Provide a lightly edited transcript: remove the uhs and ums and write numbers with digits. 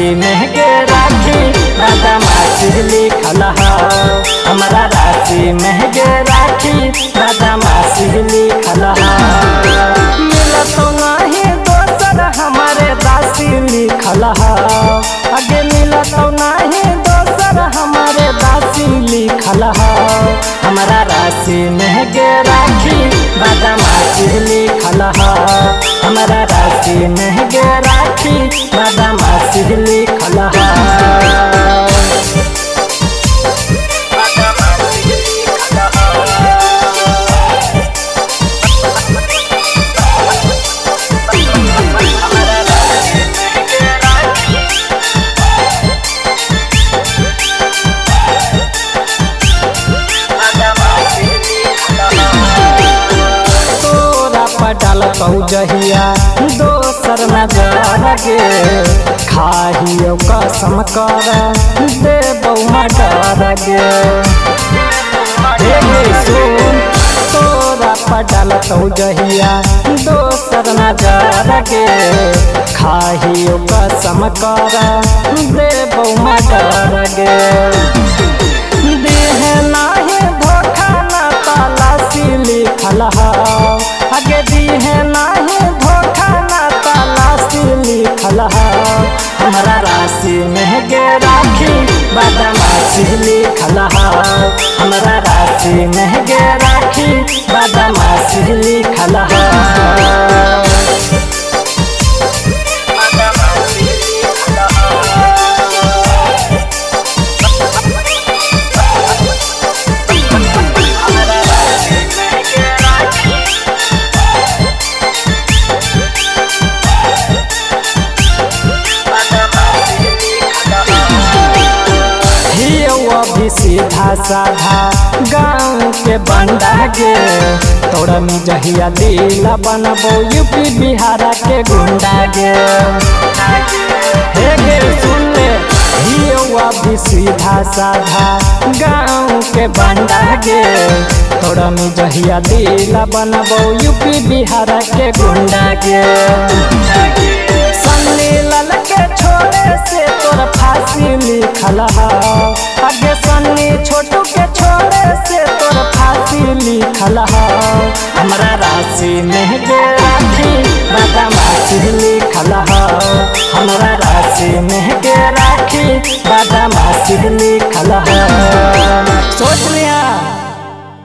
राशि में के राखी बदमाशी लिखल है। हमारा राशि में के राखी बदमाशी लिखल है। मिलत नहीं दोसर हमारे दासी लिखल है। आगे मिलत नहीं दोसर हमारे दासी लिखल है। हमारा राशि में के राखी बदमाशी लिखल है। हमारा राशि में के राखी बदमाशी लिखल है। डाल जहिया दोसर नजर गे खाहियो कसम कर देबौ मडर गे। सुन तोरा पडल जहिया दोसर नजर गे खाहियो कसम कर देबौ मडर गे। देह नाही धोखा ना तलाशी लिखल है। आगे दीहे नाही धोखा ना तलाशी लिखल है। हमारा राशि में के राखी बदमाशी लिखल है। हमारा राशि में के राखी बदमाशी लिखल है। सीधा साधा गाँव के बंदा गे तोरा में जहिया दिल बनबो यूपी बिहार के गुंडा गे। हे गे सुन ले भी सीधा साधा गाँव के बंदा गे तोरा में जहिया दिल बनबो यूपी बिहार के गुंडा गे। सन्नी लाल के छोड़े से तोर फांसी लिखल है। आगे सन्नी छोटू के छोड़े से तोर फांसी लिखल है। हमारा राशि में के राखी बदमाशी लिखल है। हमारा राशि में